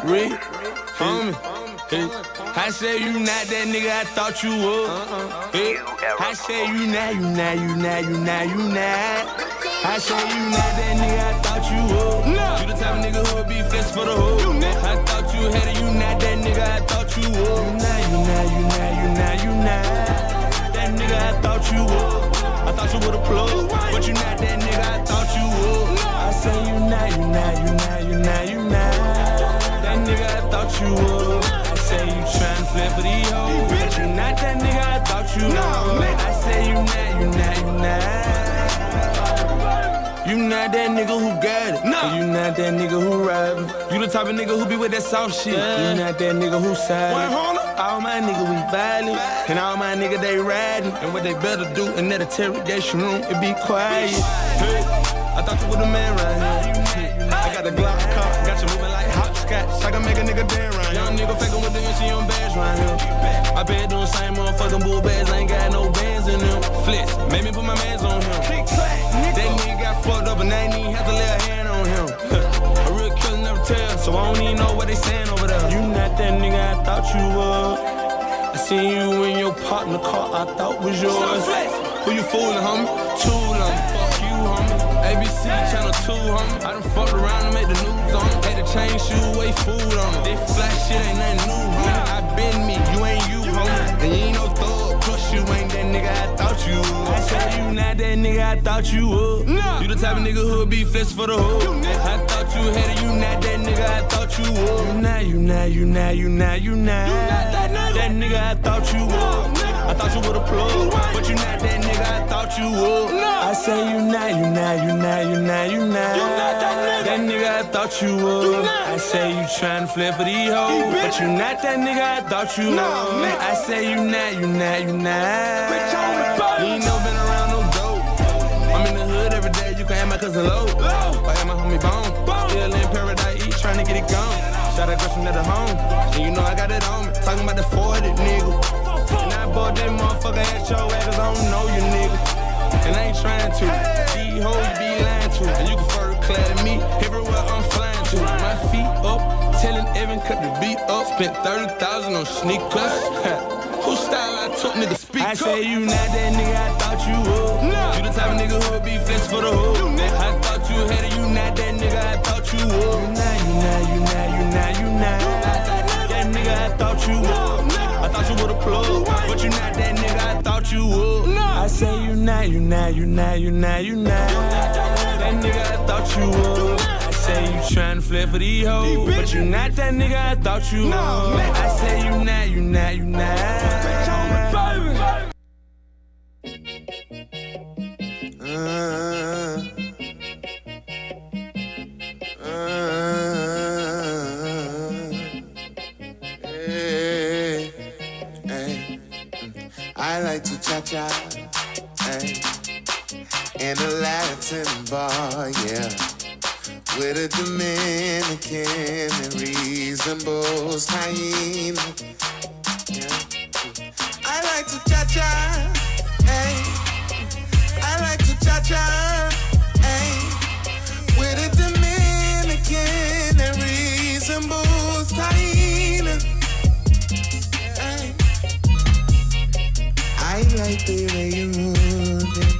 Rick, homie. Hey. I say you not that nigga I thought you was. Hey. I say you not. I say you not that nigga I thought you was. You the type of nigga who'll be flex for the hoe. I thought you had it, you not that nigga I thought you was. You not. That nigga I thought you was. I thought you would've plugged, but you not that nigga I thought you was. I say you not. That nigga I thought you was. I say you tryna flip for these hoes, but you not that nigga I thought you was. I say you not. You not that nigga who got it. No. You not that nigga who robbing. You the type of nigga who be with that soft shit. You not that nigga who silent. All my niggas we violent, and all my niggas they riding. And what they better do in that interrogation room, it be quiet. Hey, I thought you was the man right here. I got the Glock car, got you moving like hopscotch. I can make a nigga dance right. Young nigga faking with the NC on badge right here. I bet doing same motherfucking bull bags, I ain't got no bands in them. Flex, made me put my mans on him. That nigga got fucked up and I ain't even have to lay a hand on him. A real killer never tell, so I don't even know what they saying over there. You not that nigga I thought you was. I seen you in your partner car I thought was yours. Who you fooling, homie? Tool on me, fuck you, homie. ABC channel 2, homie. I done fucked around and made the news on it. Had to change shoe, wait food on it. This fly shit ain't nothing new, homie. I been me, you ain't you, homie. And you ain't no thug, plus you ain't that nigga I thought you was. I say you not that nigga I thought you was. You the type of nigga who'll be flex for the hoe. I thought you had it, you not that nigga I thought you was. You not. That nigga I thought you was. I thought you would've plugged, but you not that nigga I thought you was. I say you not. That nigga I thought you was. I say you tryna flip for these hoes, but you not that nigga I thought you was. I say you not. You ain't never been around no dope. I'm in the hood every day, you can have my cousin Low. I got my homie Bone. Still in paradise, eat, tryna get it gone. Shout out girls from at the home, and you know I got it on me. Talking about the 40, nigga. And I bought that motherfucker at your ass, cause I don't know you, nigga. And I ain't trying to. These hoes you be lying to. And you can further clad me everywhere I'm flying to. My feet up, telling Evan cut the beat up. Spent 30,000 on sneakers. Whose style I took, nigga, speak up. I say you not that nigga I thought you was. You the type of nigga who'll be flex for the hoe. I thought you had it, you not that nigga I thought you was. You not. That nigga I thought you was. I thought you would've plugged, but you not that nigga I thought you was. I say you not. That nigga I thought you was. I say you tryna flip for these hoes, but you not that nigga I thought you was. I say you not. I like to cha-cha, in a Latin bar, yeah, with a Dominican that resembles hyena, yeah. I like to cha-cha, I like to cha-cha, with a Dominican that resembles hyena. I like the way you move it.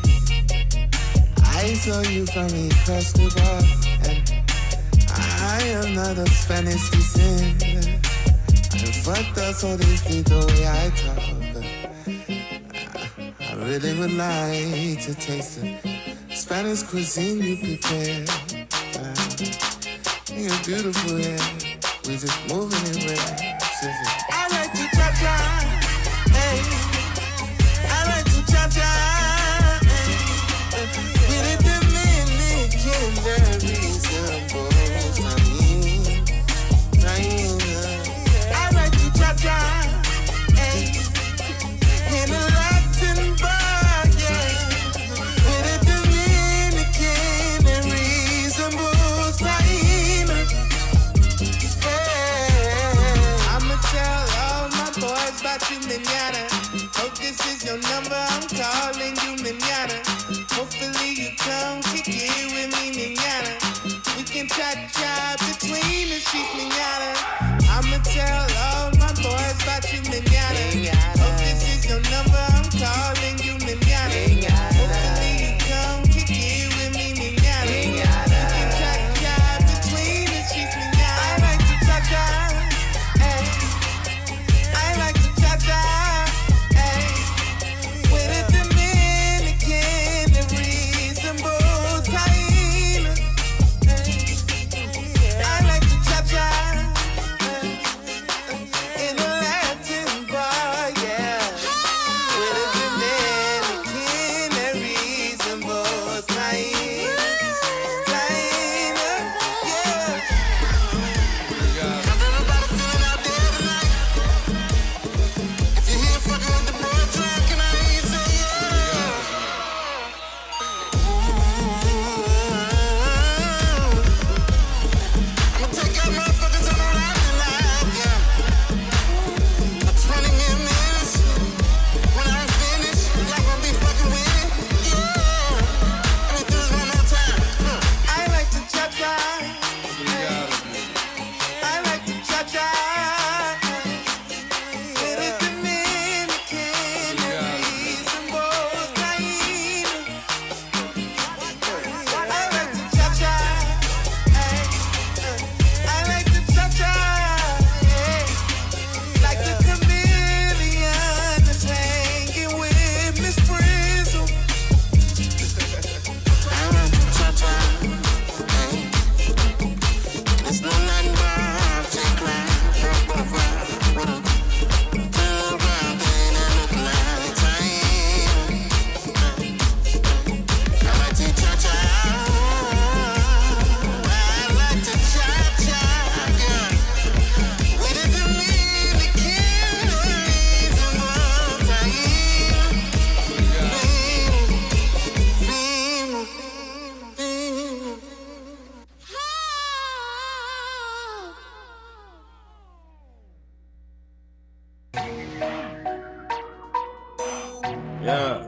I saw you from across the bar, and I am not of Spanish descent. I'm fucked up, so this is the way I talk. I really would like to taste the Spanish cuisine you prepare. You're beautiful, yeah. We just moving it right. I like to cha-cha, hey. Cha-cha, with a Dominican that resembles I like to cha-cha, in a Latin bar, yeah, with a Dominican that resembles Taina. I'm a child. Yeah.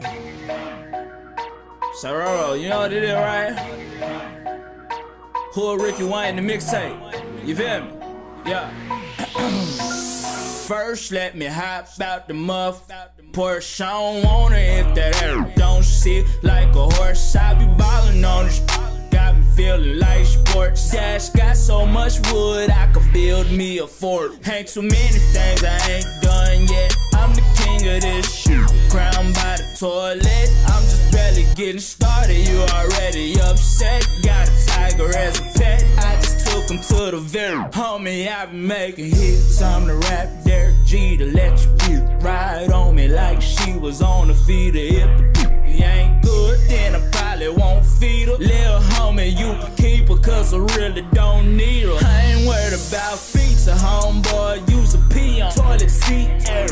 Sororo, you know what it is, right? Who Ricky Wayne the mixtape? You feel me? Yeah. First, let me hop out the muff. Porsche, I don't want it if that air don't sit like a horse. I be ballin' on this. Got me feeling like sports. Dash got so much wood, I could build me a fort. Ain't too many things I ain't done yet. I'm the king of this shit. Crowned by the toilet. I'm just barely getting started. You already upset. Got a tiger as a pet. I just took him to the very homie. I been making hits. I'm the rap Derek G to let you get ride on me like she was on the feeder. If you ain't good, then I probably won't feed her. Little homie, you can keep her, cause I really don't need her. I ain't worried about feet, a homeboy, use a pee on toilet seat air.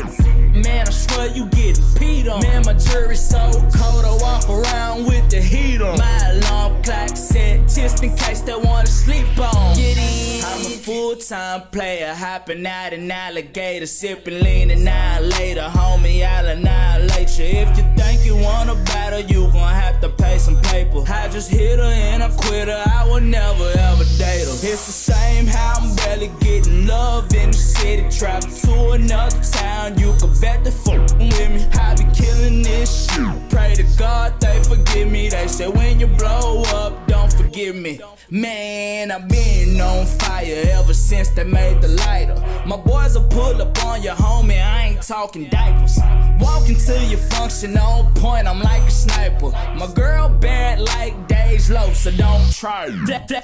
Man, I swear you getting peed on. Man, my jury's so cold, I walk around with the heat on. My alarm clock set, just in case they wanna sleep on. Get in. I'm a full-time player, hopping out an alligator, sipping lean an hour later. Homie, I'll annihilate you. If you think you wanna battle, you gon' have to pay some paper. I just hit her and I quit her, I would never ever date her. It's the same how I'm barely getting love in the city. Travel to another town, you can bet the fuck with me. I be killing this shit. Pray to God they forgive me. They say when you blow up, don't forgive me. Man, I've been on fire ever since they made the lighter. My boys will pull up on your homie, I ain't talking diapers. Walking to your function on point, I'm like a sniper. My girl bad like days low, so don't try.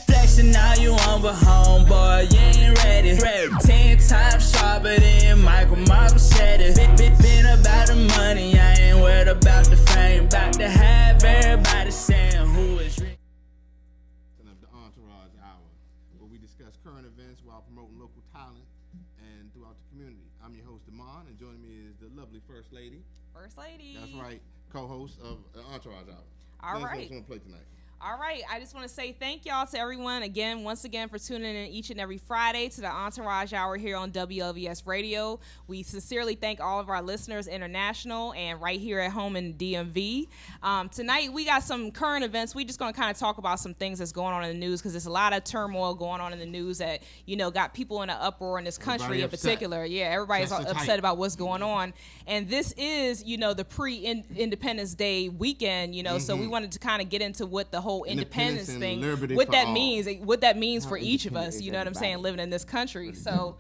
Flexing now you on, but homeboy, you ain't ready. 10 times sharper than Michael said it. Been about the money, I ain't worried about the fame. About to have everybody saying who is rich. The Entourage Hour, where we discuss current events while promoting local talent and throughout the community. I'm your host, Damon, and joining me is the lovely First Lady. First Lady. That's right, co-host of the Entourage Hour. All right. What's on the plate tonight? All right, I just want to say thank y'all to everyone once again for tuning in each and every Friday to the Entourage Hour here on WLVS Radio. We sincerely thank all of our listeners international and right here at home in DMV. Tonight we got some current events. We just going to kind of talk about some things that's going on in the news because there's a lot of turmoil going on in the news that, got people in an uproar in this country in particular. Yeah, everybody's upset about what's going on. And this is, the pre-Independence Day weekend, so we wanted to kind of get into what the whole independence thing, what that means for each of us, you know what I'm saying, living in this country. So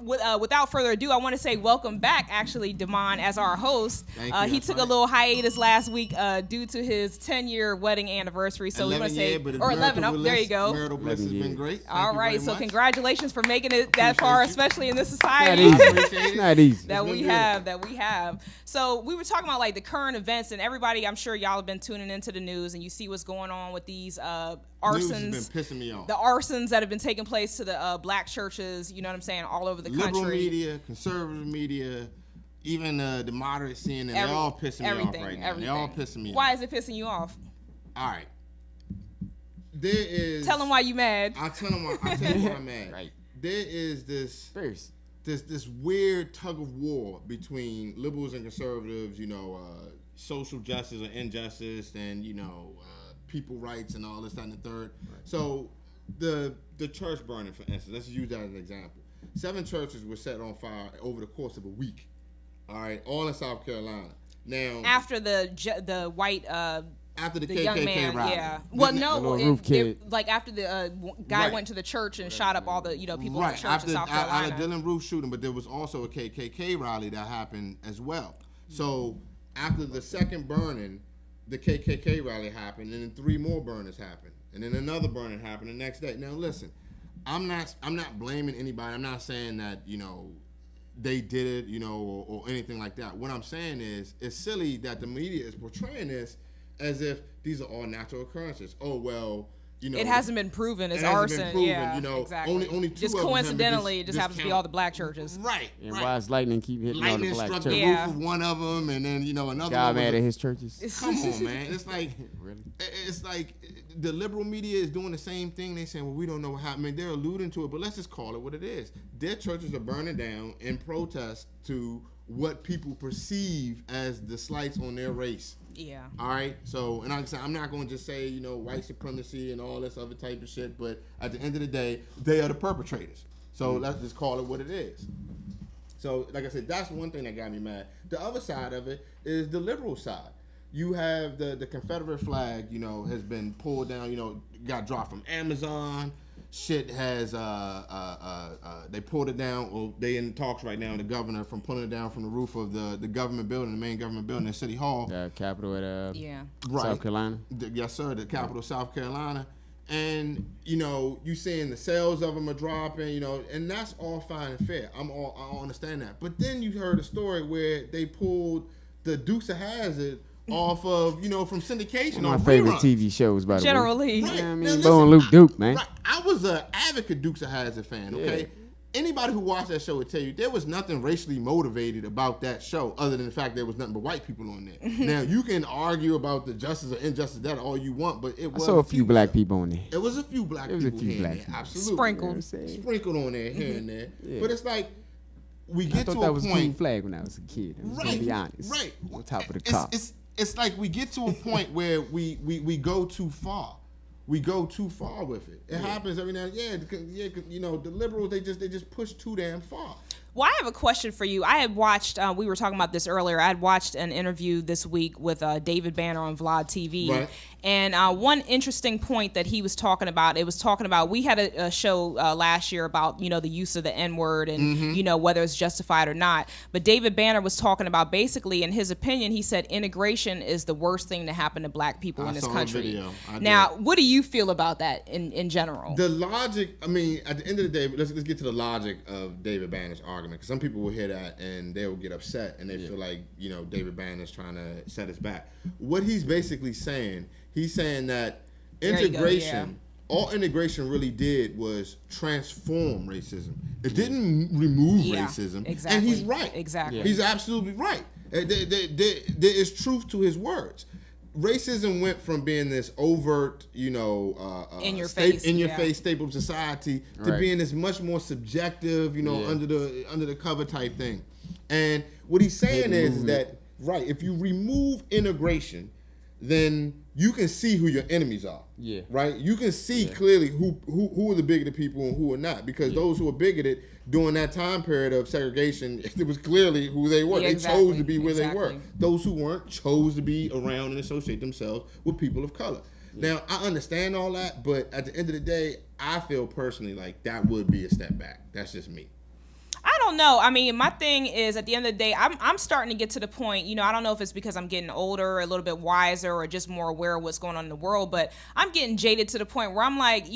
without further ado, I want to say welcome back, actually, Damon, as our host. He took a little hiatus last week due to his 10-year wedding anniversary. So we want to say, or 11, there you go. Marital bliss has been great. All right, so congratulations for making it that far, especially in this society. It's not easy. that we have. So we were talking about like the current events, and everybody, I'm sure y'all have been tuning into the news, and you see what's going on with these arsons. News has been pissing me off. The arsons that have been taking place to the black churches, you know what I'm saying, all over the country. Liberal media, conservative media, even the moderate CNN, they're all pissing me off right now. They're all pissing me off. Why is it pissing you off? All right. There is. Tell them why you mad. I'll tell you why I'm mad. Right. There is this weird tug of war between liberals and conservatives, social justice or injustice, and people rights and all this, that, and the third. Right. So the church burning, for instance, let's use that as an example. 7 churches were set on fire over the course of a week. All right, all in South Carolina. Now after the white after the KKK young man rally. Yeah. Well, no, like after the guy went to the church and shot up all the people in the church in South Carolina. After Dylan Roof shooting, but there was also a KKK rally that happened as well. So after the second burning, the KKK rally happened, and then 3 more burners happened, and then another burning happened the next day. Now listen, I'm not blaming anybody. I'm not saying that they did it, or anything like that. What I'm saying is, it's silly that the media is portraying this as if these are all natural occurrences. Oh well, it hasn't been proven as arson. Yeah, exactly. Only 2 just coincidentally, it just happens to be all the black churches. Right. And why is lightning keep hitting all the black churches? Lightning struck the roof of one of them, and then another. God mad at his churches. Come on, man. It's like really? It's like the liberal media is doing the same thing. They saying, well, we don't know what happened. I mean, they're alluding to it, but let's just call it what it is. Their churches are burning down in protest to what people perceive as the slights on their race. Yeah. All right. So, and like I said, I'm not going to just say, white supremacy and all this other type of shit, but at the end of the day, they are the perpetrators. So let's just call it what it is. So, like I said, that's one thing that got me mad. The other side of it is the liberal side. You have the Confederate flag, has been pulled down, got dropped from Amazon. Shit has, they pulled it down. Well, they in talks right now, the governor, from pulling it down from the roof of the government building, the main government building at City Hall. The capital at South Carolina. Yes, sir, the capital of South Carolina. And, you saying the sales of them are dropping, and that's all fine and fair. I understand that. But then you heard a story where they pulled the Dukes of Hazzard off of, from syndication. One of my favorite TV shows, by the way. Generally. Right. Yeah, I mean, Now, Bo and Luke Duke, man. Right. I was an advocate Dukes of Hazzard fan, okay? Yeah. Anybody who watched that show would tell you there was nothing racially motivated about that show other than the fact there was nothing but white people on there. Now, you can argue about the justice or injustice of that all you want, but it was I saw a few black people on there. It was a few black people here and there. Absolutely. Sprinkled. Sprinkled on there, here and there. Yeah. But it's like, we I get thought to that a was a point. cool flag when I was a kid. I'm gonna be honest. Right. On top of the car. It's like we get to a point where we go too far. We go too far with it. It happens every now and then. Yeah, the liberals, they just push too damn far. Well, I have a question for you. I had watched, we were talking about this earlier, I had watched an interview this week with David Banner on Vlad TV. Right. And one interesting point that he was talking about, we had a show last year about, the use of the N-word and, whether it's justified or not. But David Banner was talking about, basically, in his opinion, he said integration is the worst thing to happen to black people in this country. Video. Now, what do you feel about that in general? The logic, at the end of the day, let's get to the logic of David Banner's argument. Because some people will hear that and they will get upset and they feel like, David Banner's trying to set us back. What he's basically saying, that integration, all integration really did was transform racism. It didn't remove racism. Exactly. And he's right. Exactly. He's absolutely right. There is truth to his words. Racism went from being this overt, in your face staple of society to being this much more subjective, under the cover type thing. And what he's saying is that if you remove integration, then you can see who your enemies are. Yeah. Right? You can see clearly who are the bigoted people and who are not, because those who are bigoted during that time period of segregation, it was clearly who they were. They chose to be where they were. Those who weren't chose to be around and associate themselves with people of color. Now, I understand all that, but at the end of the day, I feel personally like that would be a step back. That's just me. I don't know. My thing is, at the end of the day, I'm starting to get to the point, I don't know if it's because I'm getting older, a little bit wiser, or just more aware of what's going on in the world, but I'm getting jaded to the point where I'm like,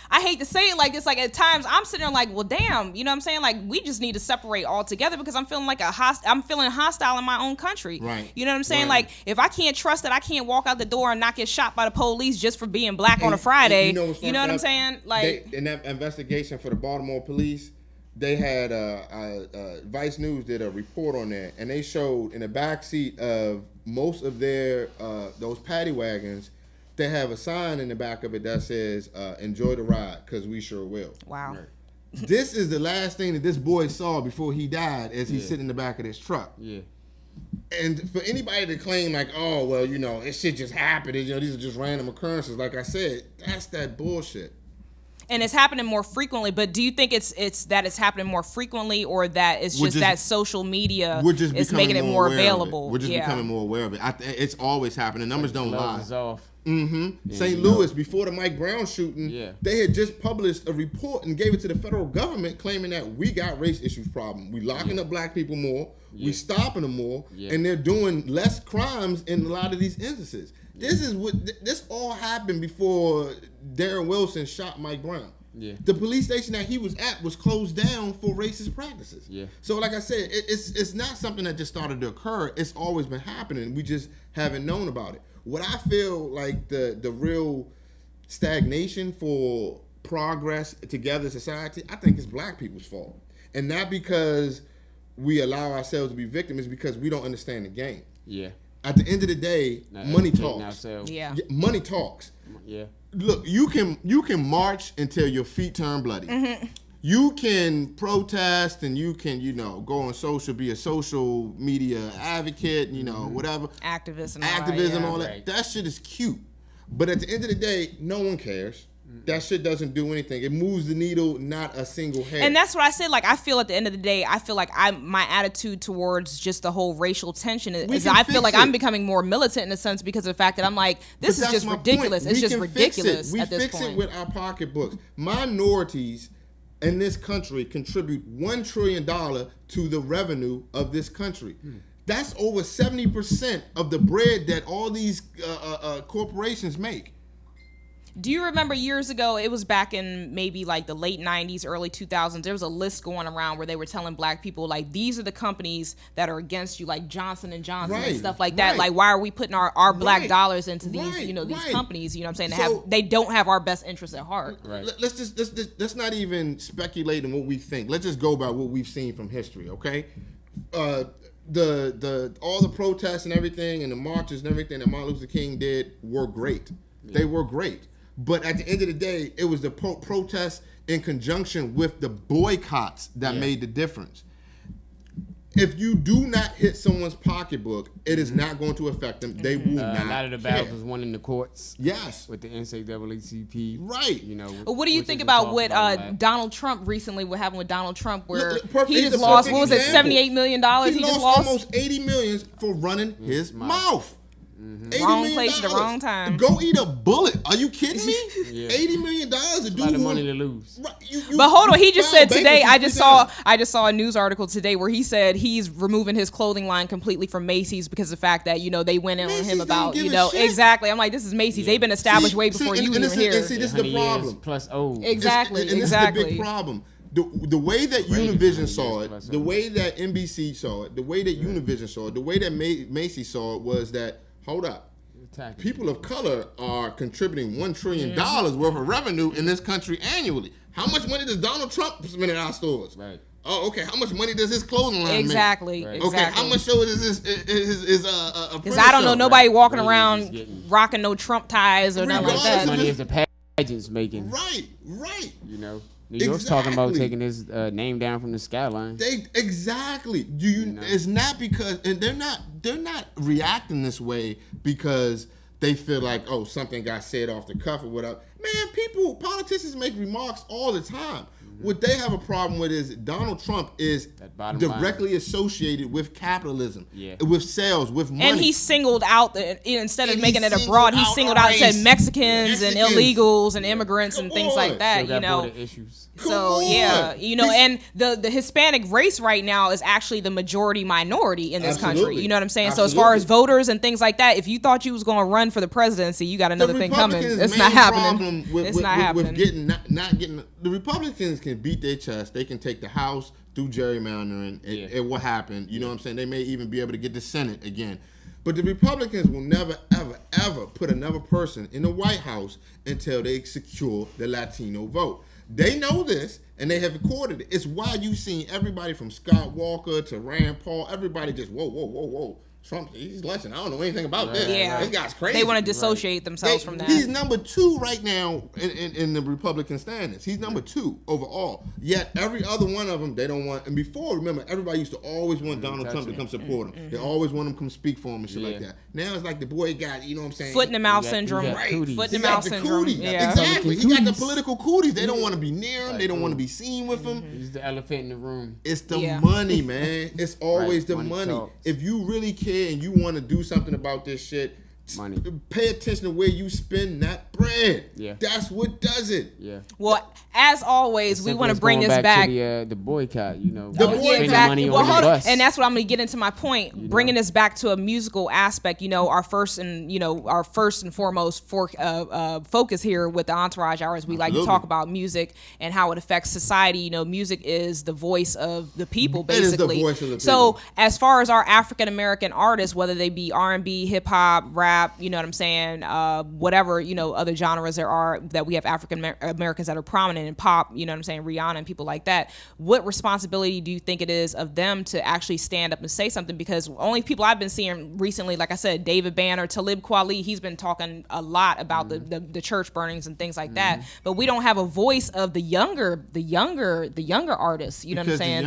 I hate to say it like this, like at times I'm sitting there like, well, damn, you know what I'm saying? Like, we just need to separate altogether because I'm feeling like I'm feeling hostile in my own country. Right. You know what I'm saying? Right. Like, if I can't trust that I can't walk out the door and not get shot by the police just for being black on a Friday, you know what I'm saying? Like, in that investigation for the Baltimore police, they had Vice News did a report on that, and they showed in the backseat of most of their those paddy wagons, they have a sign in the back of it that says, enjoy the ride, because we sure will. Wow. Right. This is the last thing that this boy saw before he died as he's sitting in the back of this truck. Yeah. And for anybody to claim like, oh, well, it shit just happened, these are just random occurrences, like I said, that's that bullshit. And it's happening more frequently, but do you think it's that it's happening more frequently, or that it's just that social media is making it more available? We're just becoming more aware of it. It's always happening. Numbers don't lie. Off. Mm-hmm. St. Louis, before the Mike Brown shooting, they had just published a report and gave it to the federal government claiming that we got race issues problem. We locking up black people more, we stopping them more, and they're doing less crimes in a lot of these instances. This all happened before Darren Wilson shot Mike Brown. Yeah. The police station that he was at was closed down for racist practices. Yeah. So like I said, it's not something that just started to occur. It's always been happening. We just haven't known about it. What I feel like the real stagnation for progress together in society, I think it's black people's fault. And not because we allow ourselves to be victims, it's because we don't understand the game. Yeah. At the end of the day, money talks. Yeah. Money talks. Yeah. Look, you can march until your feet turn bloody. Mm-hmm. you can protest and you can, go on social, be a social media advocate, whatever. Activism, all that. That shit is cute. But at the end of the day, no one cares. That shit doesn't do anything. It moves the needle, not a single hair. And that's what I said. Like, I feel at the end of the day, I feel like my attitude towards just the whole racial tension is I feel like I'm becoming more militant in a sense because of the fact that I'm like, this is just ridiculous. It's just ridiculous at this point. We fix it with our pocketbooks. Minorities in this country contribute $1 trillion to the revenue of this country. That's over 70% of the bread that all these corporations make. Do you remember years ago, it was back in maybe like the late 90s, early 2000s, there was a list going around where they were telling black people, like, these are the companies that are against you, like Johnson & Johnson and stuff like that. Like, why are we putting our black dollars into these, these companies, you know what I'm saying? They don't have our best interests at heart. Let's not even speculate on what we think. Let's just go by what we've seen from history, okay? All the protests and everything and the marches and everything that Martin Luther King did were great. They were great. But at the end of the day, it was the protests in conjunction with the boycotts that made the difference. If you do not hit someone's pocketbook, it is not going to affect them. They will not. A lot of the battles was won in the courts. Yes. With the NAACP. Right. What do you think about what Donald Trump recently, what happened with Donald Trump, where he just lost, what was it, $78 million? He just lost almost $80 million for running his mouth. Wrong place at the wrong time. Go eat a bullet. Are you kidding me? $80 million to do a lot of money to lose. But hold on, he just said today. I just saw a news article today where he said he's removing his clothing line completely from Macy's because of the fact that they went in on him about exactly. I'm like, this is Macy's. They've been established way before you even here. And see, this is the problem. Plus O. Exactly. This is the big problem. The way that Univision saw it, the way that NBC saw it, the way that Univision saw it, the way that Macy's saw it was that, hold up. People of color are contributing $1 trillion worth of revenue in this country annually. How much money does Donald Trump spend in our stores? Right. Oh, okay. How much money does his clothing line make? Exactly. Okay. How much so is his Because I don't know nobody walking around rocking no Trump ties or nothing like that. Money is the pageants making. Right. New York's talking about taking his name down from the skyline. Exactly. It's not because, and they're not reacting this way because they feel like, oh, something got said off the cuff or whatever. Man, politicians make remarks all the time. What they have a problem with is Donald Trump is directly associated with capitalism, with sales, with money. And he singled out, instead of making it abroad, he singled out and said Mexicans and illegals and immigrants and things like that, Issues. So, and the Hispanic race right now is actually the majority minority in this country. You know what I'm saying? Absolutely. So as far as voters and things like that, if you thought you was going to run for the presidency, you got another thing coming. It's not happening. It's not happening. With not getting the Republicans can beat their chest. They can take the House through gerrymandering. It will happen. You know what I'm saying? They may even be able to get the Senate again. But the Republicans will never, ever, ever put another person in the White House until they secure the Latino vote. They know this, and they have recorded it. It's why you've seen everybody from Scott Walker to Rand Paul, everybody just, whoa. Trump, he's listen, I don't know anything about this. Yeah. This guy's crazy. They want to dissociate themselves from that. He's number 2 right now in the Republican standings. He's number 2 overall. Yet every other one of them, they don't want. And before, remember, everybody used to always want Donald Trump to come support him. They always want him to come speak for him and shit like that. Now it's like the boy got, you know what I'm saying? Foot in the mouth syndrome. Right. Foot in the mouth syndrome. Yeah. Exactly. He got the political cooties. They don't want to be near him. They don't want to be seen with him. He's the elephant in the room. It's the money, man. It's always the money. Talks. If you really care and you want to do something about this shit, money. Pay attention to where you spend that bread. Yeah. That's what does it. Yeah. Well, as always, we want to bring this back. To the boycott, The boycott. Exactly. Well, hold on. And that's what I'm going to get into my point. Bringing this back to a musical aspect, our first and foremost focus here with the Entourage Hour is we like to talk about music and how it affects society. Music is the voice of the people, basically. It is the voice of the people. So as far as our African American artists, whether they be R&B, hip hop, rap, rap, you know what I'm saying, whatever, you know, other genres there are that we have African Americans that are prominent in pop, you know what I'm saying, Rihanna and people like that. What responsibility do you think it is of them to actually stand up and say something? Because only people I've been seeing recently, like I said, David Banner, Talib Kweli, he's been talking a lot about the church burnings and things like that. But we don't have a voice of the younger artists, you know what I'm saying?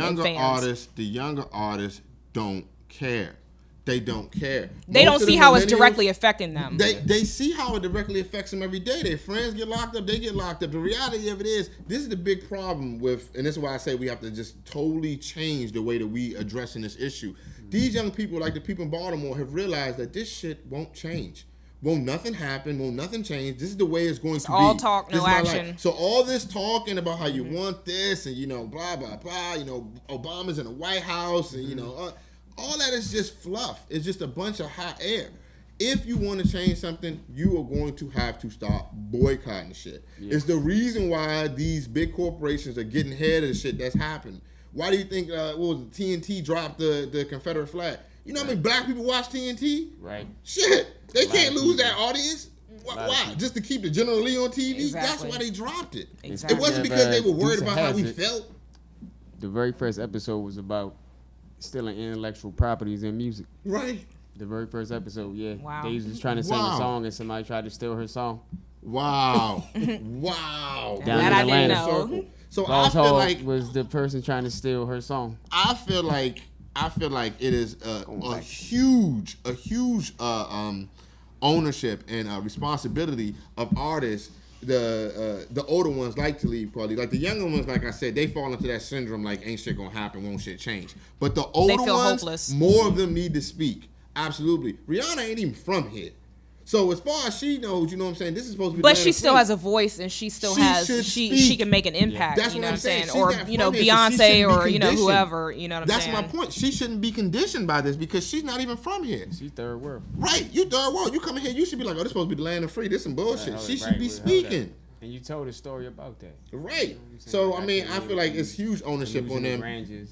The younger artists don't care. They don't care. They don't see how it's directly affecting them. They see how it directly affects them every day. Their friends get locked up. They get locked up. The reality of it is, this is the big problem with, and this is why I say we have to just totally change the way that we addressing this issue. These young people, like the people in Baltimore, have realized that this shit won't change. Won't nothing happen? Won't nothing change? This is the way it's going to be. All talk, no action. So all this talking about how you want this and, you know, blah, blah, blah, you know, Obama's in the White House and, you know, all that is just fluff. It's just a bunch of hot air. If you want to change something, you are going to have to start boycotting shit. Yeah. It's the reason why these big corporations are getting ahead of the shit that's happening. Why do you think TNT dropped the Confederate flag? You know how many black people watch TNT? Right. Shit. They can't lose that audience. Why? Just to keep the General Lee on TV? Exactly. That's why they dropped it. Exactly. It wasn't because they were worried about how we felt. The very first episode was about stealing intellectual properties in music. Right. The very first episode, yeah. Wow. They was just trying to sing a song and somebody tried to steal her song. Wow. Wow. Down in Atlanta. Circle. So I feel like was the person trying to steal her song. I feel like it is a huge ownership and responsibility of artists. The older ones like Talib Kweli, like the younger ones, like I said, they fall into that syndrome like ain't shit gonna happen, won't shit change. But the older ones, hopeless. More of them need to speak. Absolutely. Rihanna ain't even from here. So as far as she knows, you know what I'm saying, this is supposed to be. But she still has a voice, and she still she can make an impact. That's you know what I'm saying, or you know Beyonce, or you know whoever. You know what I'm saying. That's my point. She shouldn't be conditioned by this because she's not even from here. She's third world. Right, you third world. You come in here, you should be like, oh, this supposed to be the land of free. This some bullshit. She should be speaking. And you told a story about that. Right. You know so I mean, I feel like it's huge ownership on them,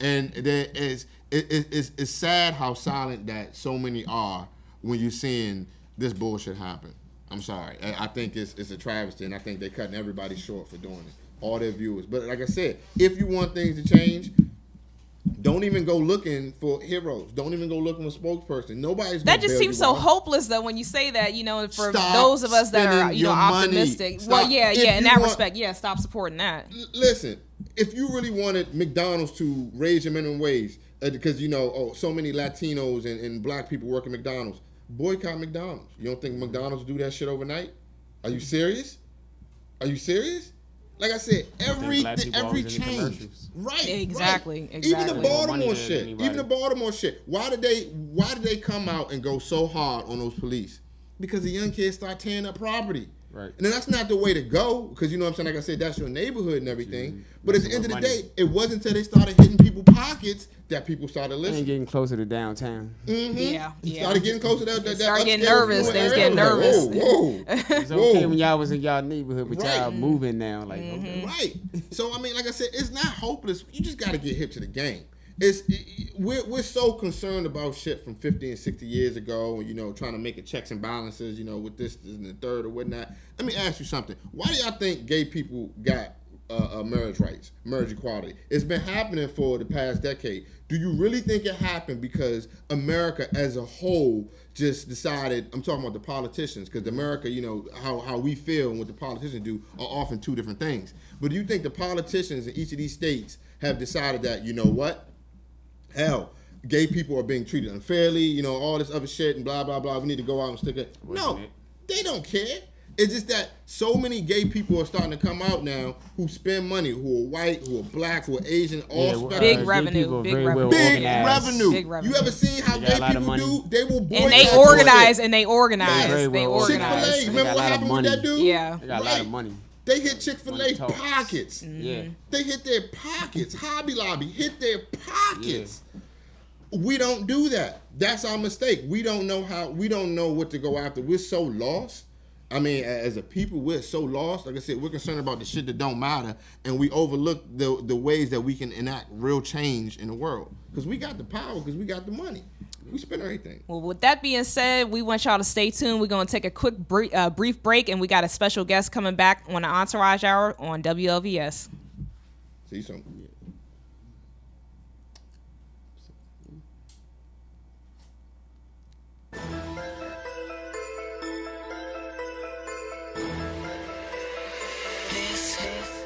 and there is it's sad how silent that so many are when you're seeing this bullshit happen. I'm sorry. I think it's a travesty, and I think they're cutting everybody short for doing it. All their viewers. But like I said, if you want things to change, don't even go looking for heroes. Don't even go looking for spokesperson. Nobody's that just seems so hopeless, though, when you say that. You know, for those of us that are optimistic. Well, yeah. In that respect, stop supporting that. Listen, if you really wanted McDonald's to raise your minimum wage, because you know, so many Latinos and black people work at McDonald's. Boycott McDonald's. You don't think McDonald's do that shit overnight? Are you serious? Like I said, every change. Right. Exactly. Right. Even the Baltimore shit. Why did they come out and go so hard on those police? Because the young kids start tearing up property. Right. And that's not the way to go, because you know what I'm saying, like I said, that's your neighborhood and everything. But at the end of the day, it wasn't until they started hitting people's pockets that people started listening. And getting closer to downtown. Mm-hmm. Yeah. Started getting closer to that. Started getting nervous. They was getting nervous. Whoa. It's okay when y'all was in y'all neighborhood, but y'all moving now. Like, okay. Right. So, I mean, like I said, it's not hopeless. You just got to get hip to the game. We're so concerned about shit from 50 and 60 years ago, you know, trying to make it checks and balances, you know, with this and the third or whatnot. Let me ask you something. Why do y'all think gay people got marriage rights, marriage equality? It's been happening for the past decade. Do you really think it happened because America as a whole just decided, I'm talking about the politicians, because America, you know, how we feel and what the politicians do are often two different things. But do you think the politicians in each of these states have decided that, you know what? Hell, gay people are being treated unfairly, you know, all this other shit and blah, blah, blah. We need to go out and stick it. No, they don't care. It's just that so many gay people are starting to come out now who spend money, who are white, who are black, who are Asian, all big revenue. Big revenue. You ever seen how gay people do? They will boycott. And they organize. Chick-fil-A, remember what happened with that dude? Yeah. They got a lot of money. They hit Chick-fil-A pockets. Yeah. They hit their pockets. Hobby Lobby hit their pockets. Yeah. We don't do that. That's our mistake. We don't know what to go after. We're so lost. I mean, as a people, we're so lost. Like I said, we're concerned about the shit that don't matter, and we overlook the ways that we can enact real change in the world. Because we got the power, because we got the money. We spin everything. Well, with that being said, we want y'all to stay tuned. We're going to take a quick brief break, and we got a special guest coming back on the Entourage Hour on WLVS. See you soon. This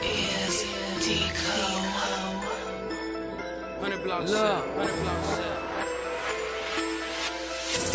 is Deco. 100 blocks.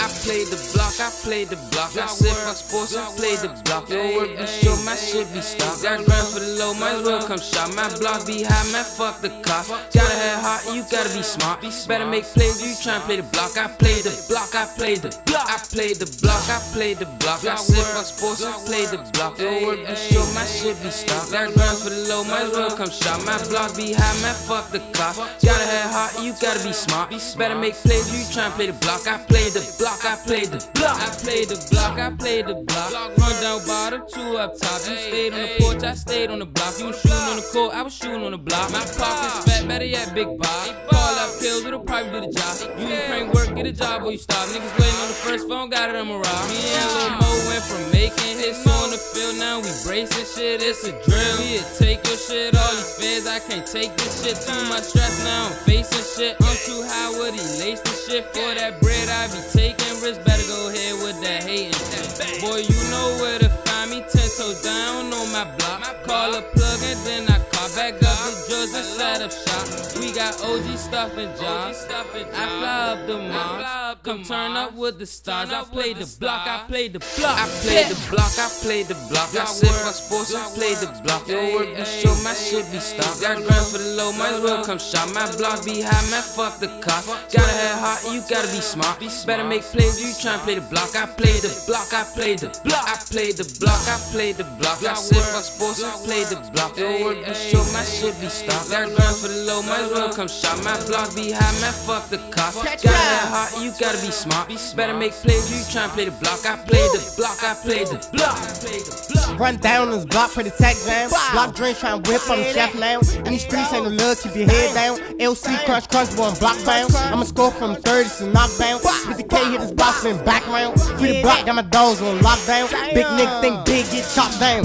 I played the block, I played the block. I said fuck sports, I played the block. Your work be sure, my shit be stopped. Got grind for the low, might as well come shop. My block be high, man, fuck the cop. Gotta have heart, you gotta be smart. Better make plays, you tryna play the block. I played the block, I played the block. I played the block, I played the block. I said fuck sports, I played the block. Your work be sure, my shit be stopped. Got grind for the low, might as well come shop. My block be high, man, fuck the cop. Gotta have heart, you gotta be smart. Better make plays, you tryna play the block. I played the block, I played the block. I played the block, I played the block. Run down bottom, 2 up top. You stayed on the porch, I stayed on the block. You was shooting on the court, I was shooting on the block. My pockets fat, better yet, big Bob. Call up pills, it'll probably do the job. You can prank work, get a job or you stop. Niggas waiting on the first phone, got it on my rock. Me and Lil Mo went from making hits on the field, now we bracing shit, it's a drill. Yeah, take your shit, all these feds, I can't take this shit. Too much stress, now I'm facing shit. I'm too high with he laced the shit. For that bread, I be taking risks. Better go ahead with that hating shit. Boy, you know where to find me. 10 toes down on my block. Call a plug and then I call back up the drugs and set up shop. We got OG stuff and jobs. I fly up the mobs. Come turn up with the stars. I played the block. I played the block. I played the block. I played the block. I said fuck sports. I played the block. Your work be sure, my shit be stopped. Got grind for the low, might as well come shop. My block be high, man, fuck the cop. Gotta have heart, you gotta be smart. Better make plays, you tryna play the block. I played the block. I played the block. I played the block. I played the block. I said fuck sports. I played the block. Your work be sure, my shit be stopped. Got grind for the low, might as well come shop. My block be high, man, fuck the cop. Gotta have heart, you gotta be smart. Better make plays, you tryna play the block. I played the block. I played the block. I played the block. Run down this block for the tech jam. Block drinks tryna whip on the chef now. In these streets ain't no love, keep your head down. LC crunch, boy, I'm block bound. I'ma score from 30 to knockdown. With the K hit this box in background. Free the block, got my dogs on lockdown. Big nigga think big, get chopped down.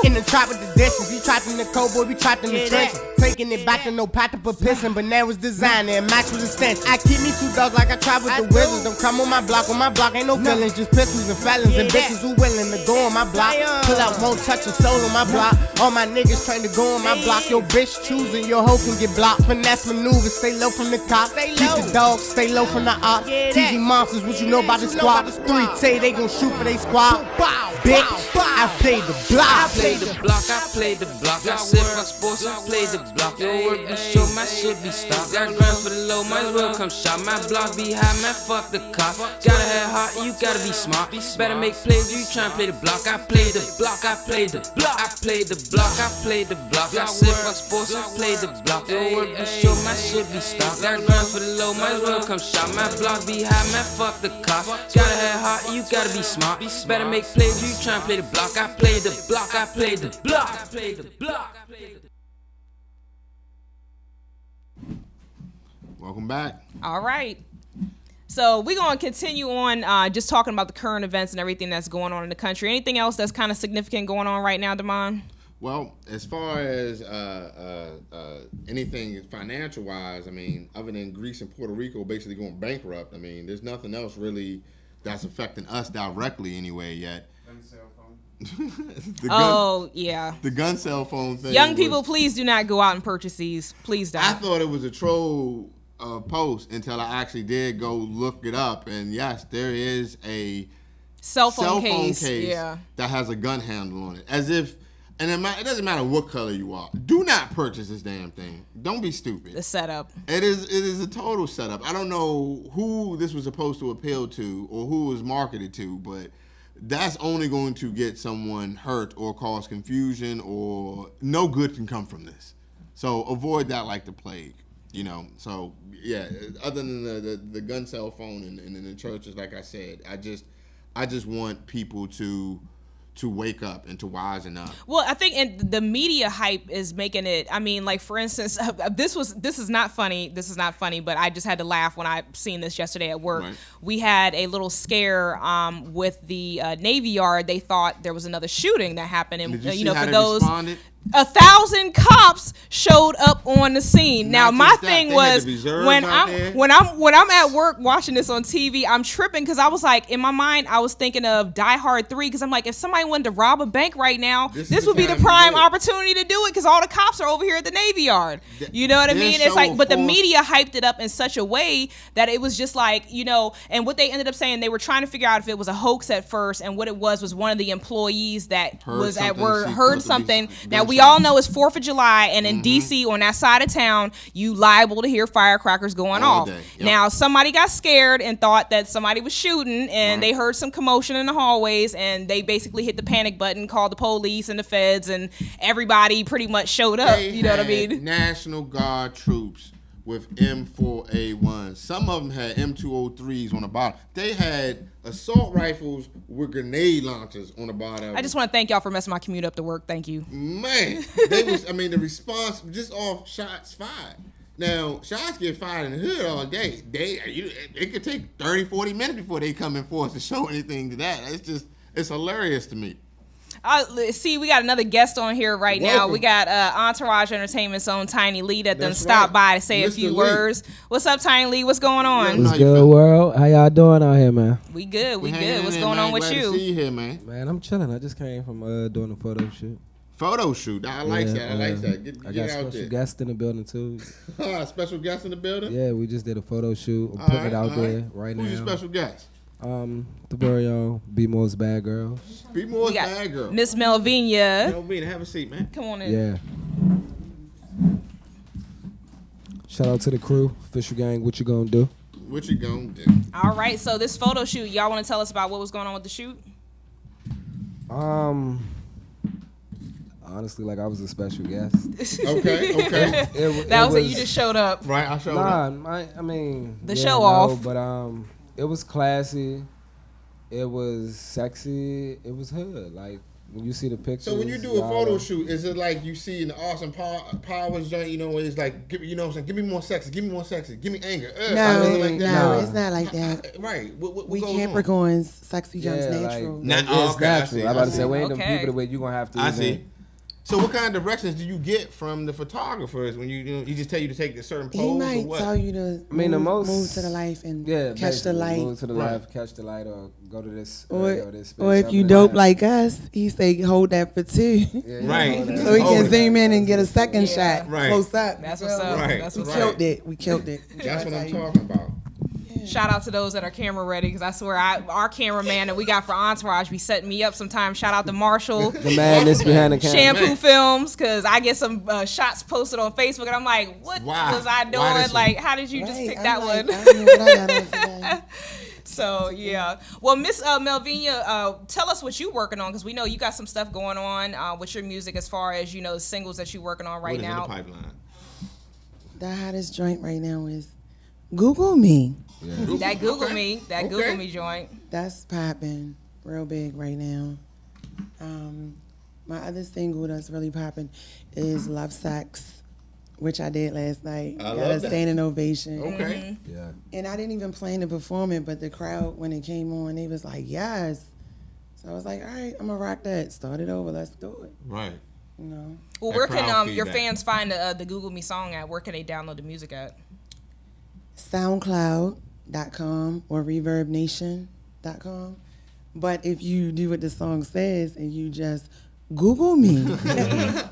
In the trap with the dishes, he trapped in the cold boy, we trapped in the trenches. Taking it back to no pot to put pissing, but now it's designer and match with the stench. I keep me 2 dogs like I trap with the wizards. Don't come on my block ain't no feelings, just pistols and felons and bitches who willing to go on my block. Pull out, won't touch a soul on my block. All my niggas trained to go on my block. Your bitch choosing, your hoe can get blocked. Finesse maneuvers, stay low from the cop. Keep the dogs, stay low from the op. TG monsters, what you know about the squad? 3 say they gon' shoot for they squad. Bitch, I played the block. I played the block, I played the block. I said fuck sports, I played the block. Your work be sure, my shit be stopped. Got grind for the low, might as well come shop. My block be high, man, fuck the cop. Gotta have heart, you gotta be smart. Better make plays, you tryna play the block. I played the block, I played the block. I played the block, I played the block. I said fuck sports, I played the block. Your work be sure, my shit be stopped. Got grind for the low, might as well come shop. My block be high, man, fuck the cop. Gotta have heart, you gotta be smart. Better make plays, you tryna play the block. I played the block, I played the block. I played the block. Welcome back. All right. So we're going to continue on just talking about the current events and everything that's going on in the country. Anything else that's kind of significant going on right now, Damon? Well, as far as anything financial-wise, I mean, other than Greece and Puerto Rico basically going bankrupt, I mean, there's nothing else really that's affecting us directly anyway yet. Yeah. The gun cell phone thing. Young people, please do not go out and purchase these. Please don't. I thought it was a troll post until I actually did go look it up, and yes, there is a cell phone case that has a gun handle on it. As if, and it doesn't matter what color you are. Do not purchase this damn thing. Don't be stupid. The setup. It is a total setup. I don't know who this was supposed to appeal to or who it was marketed to, but that's only going to get someone hurt or cause confusion, or no good can come from this. So avoid that like the plague, you know. So yeah, other than the gun cell phone and the churches, like I said, I just want people to to wake up and to wisen up. Well, I think the media hype is making it. I mean, like for instance, this is not funny. This is not funny, but I just had to laugh when I seen this yesterday at work. Right. We had a little scare with the Navy Yard. They thought there was another shooting that happened, and did you see how for they those. Responded? 1,000 cops showed up on the scene. Now my thing was when I'm at work watching this on TV, I'm tripping because I was like, in my mind, I was thinking of Die Hard 3 because I'm like, if somebody wanted to rob a bank right now, this would be the prime opportunity to do it because all the cops are over here at the Navy Yard. You know what I mean? It's like, but the media hyped it up in such a way that it was just like, and what they ended up saying, they were trying to figure out if it was a hoax at first, and what it was one of the employees that was at work heard something that we all know it's 4th of July, and in D.C. on that side of town, you liable to hear firecrackers going off. Yep. Now, somebody got scared and thought that somebody was shooting, and they heard some commotion in the hallways, and they basically hit the panic button, called the police and the feds, and everybody pretty much showed up. You know what I mean? National Guard troops with M4A1s. Some of them had M203s on the bottom. They had assault rifles with grenade launchers on the bottom. I just want to thank y'all for messing my commute up to work. Thank you. Man, the response just off shots fired. Now, shots get fired in the hood all day. It could take 30, 40 minutes before they come in force to show anything to that. It's hilarious to me. See, we got another guest on here right now. We got Entourage Entertainment's own Tiny Lee that done stopped by to say Mr. a few words. What's up, Tiny Lee? What's going on? What's good, world? How y'all doing out here, man? We good. What's going on with you? Glad to see you here, man. Man, I'm chilling. I just came from doing a photo shoot. Photo shoot. I like that. I like that. Get I got out special there. guests in the building too. Special guests in the building? Yeah, we just did a photo shoot. I'm putting it out there right now. Who's your special guest? The very own B Moore's Bad Girl. B Moore's Bad Girl. Miss Melvina. Melvina, have a seat, man. Come on in. Yeah. Shout out to the crew, Fisher Gang. What you gonna do? What you gonna do? All right. So this photo shoot, y'all want to tell us about what was going on with the shoot? Honestly, like I was a special guest. Okay. That was it. You just showed up. Right, I showed up. I mean, show off. But it was classy. It was sexy. It was hood. Like when you see the pictures. So when you do a photo shoot, is it like you see in the Austin Powers joint? Where it's like, give me more sexy, give me anger. No, it's not like that. Right. What we Capricorns, sexy comes natural. It's natural. I'm about to say, we ain't them people the way you gonna have to. I see. So what kind of directions do you get from the photographers when you just tell you to take a certain pose? He might tell you to move to the left and catch the light. Move to the left, catch the light, or go to this or if you dope like us, he say hold that for 2. Right. So he can zoom in and get a second shot close up. That's what's up. Right. That's what's up. We killed it. That's what I'm talking about. Shout out to those that are camera ready, because I swear our cameraman that we got for Entourage be setting me up sometimes. Shout out to Marshall. The madness behind the camera. Shampoo Films, because I get some shots posted on Facebook, and I'm like, what was I doing? Like, how did you just pick that one? I don't know what I got on today. So, yeah. Well, Miss Melvina, tell us what you're working on, because we know you got some stuff going on with your music as far as, the singles that you're working on right now. What is in the pipeline? The hottest joint right now is Google Me. Yeah. That Google Me joint. That's popping real big right now. My other single that's really popping is Love Sex, which I did last night. Got a standing ovation. Okay. Mm-hmm. Yeah. And I didn't even plan to perform it, but the crowd, when it came on, they was like, yes. So I was like, all right, I'm going to rock that. Start it over. Let's do it. Right. Well, where can your fans find the Google Me song at? Where can they download the music at? SoundCloud.com or ReverbNation.com. But if you do what the song says and you just Google me, it'll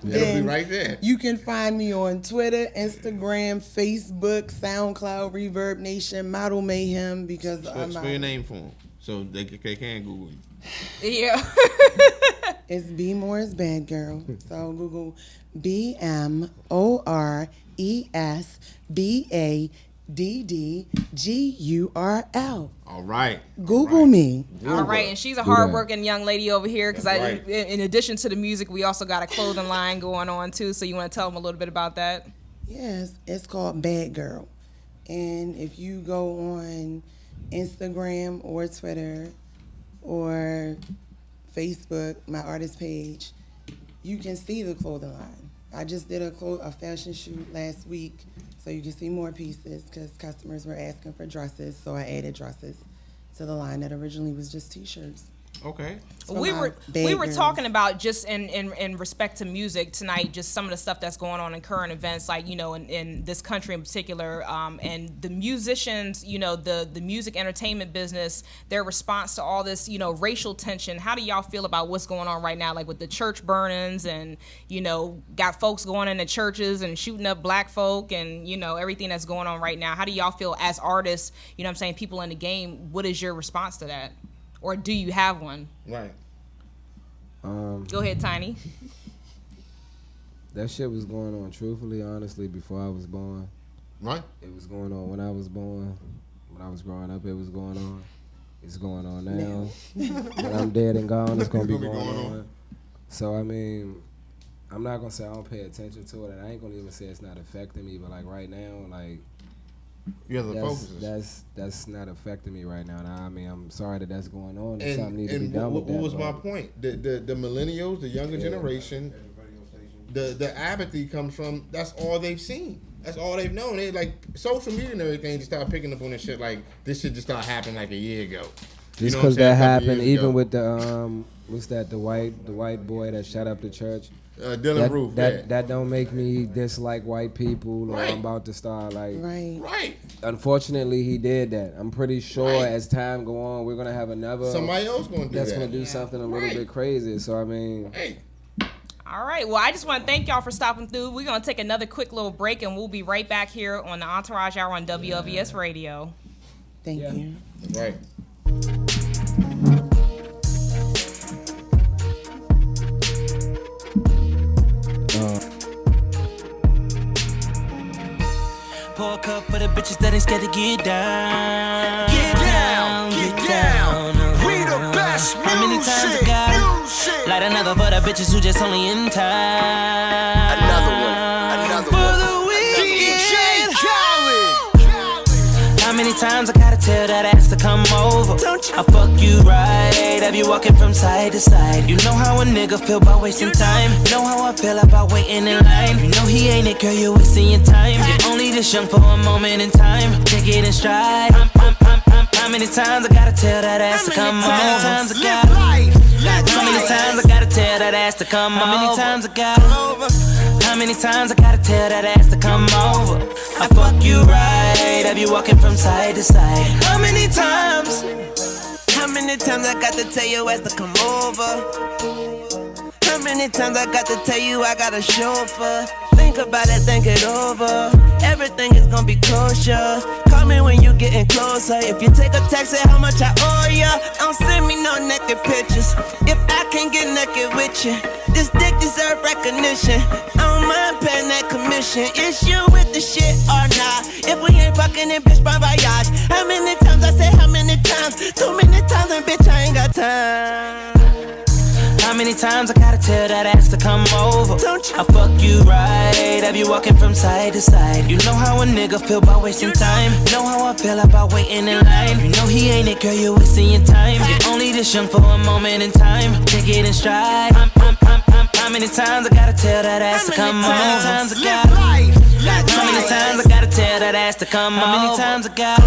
be right there. You can find me on Twitter, Instagram, Facebook, SoundCloud, Reverb Nation, Model Mayhem, because spell your name for them so they can Google you. Yeah. It's B Moore's Bad Girl. So Google BMORESBADDGURL. All right. Google me. All right, and she's a hardworking young lady over here, because in addition to the music, we also got a clothing line going on too. So you want to tell them a little bit about that? Yes, it's called Bad Girl, and if you go on Instagram or Twitter or Facebook, my artist page, you can see the clothing line. I just did a fashion shoot last week, so you can see more pieces because customers were asking for dresses, so I added dresses to the line that originally was just t-shirts. Okay. We were talking about just in respect to music tonight, just some of the stuff that's going on in current events, like, you know, in this country in particular, and the musicians, you know, the music entertainment business, their response to all this, you know, racial tension. How do y'all feel about what's going on right now, like with the church burnings and, you know, got folks going into churches and shooting up black folk and, you know, everything that's going on right now? How do y'all feel as artists, you know what I'm saying, people in the game? What is your response to that? Or do you have one? Right. Go ahead, Tiny. That shit was going on, truthfully, honestly, before I was born. Right. It was going on when I was born. When I was growing up, it was going on. It's going on now. When I'm dead and gone, it's going to be going on. So, I mean, I'm not going to say I don't pay attention to it, and I ain't going to even say it's not affecting me, but, like, right now, like, that's not affecting me right now. I mean, I'm sorry that that's going on. And something needs to be done with that. What was my point? The millennials, the younger generation, the apathy comes from that's all they've seen. That's all they've known. They like social media and everything just started picking up on this shit. Like this shit just started happening like a year ago. Just because that happened, even with the what's that? The white boy that shut up the church. Dylan Roof. That don't make me dislike white people or I'm about to start like. Right. Unfortunately, he did that. I'm pretty sure as time go on, we're gonna have another. Somebody else gonna do that's gonna do something a little bit crazy. So I mean. All right. Well, I just want to thank y'all for stopping through. We're gonna take another quick little break, and we'll be right back here on the Entourage Hour on WLVS Radio. Thank you. Right. Pour a cup for the bitches that ain't scared to get down. Get down, get down. We the best music. How many times I got light another for the bitches who just only in time. Another one for the weekend. DJ Khaled. How many times I gotta tell that ass to come over? I fuck you right, have you walking from side to side. You know how a nigga feel about wasting time. Know how I feel about waiting in line. You know he ain't it, girl, you're wasting your time. You're only this young for a moment in time. Take it in stride. How many times I gotta tell that ass to come over? How many times I gotta? How many times I gotta tell that ass to come over? How many times I gotta? How many times I gotta tell that ass to come over? I fuck you right, have you walking from side to side? How many times? How many times I got to tell your ass to come over? How many times I got to tell you I got a chauffeur? Think about it, think it over. Everything is gonna be kosher. Call me when you getting closer. If you take a text, say how much I owe ya. Don't send me no naked pictures. If I can't get naked with you, this dick deserve recognition. I don't mind paying that commission. Is you with the shit or not? If we ain't fucking in bitch, bon voyage. How many times I say how many times? Too many times and bitch I ain't got time. How many times I gotta tell that ass to come over? I fuck you right, have you walking from side to side. You know how a nigga feel about wasting time. Know how I feel about waiting in line. You know he ain't it, girl, you're wasting your time. You're only this young for a moment in time. Take it in stride. How many times I gotta tell that ass to come over? How many times I gotta? How many times I gotta tell that ass to come over? How many times I gotta?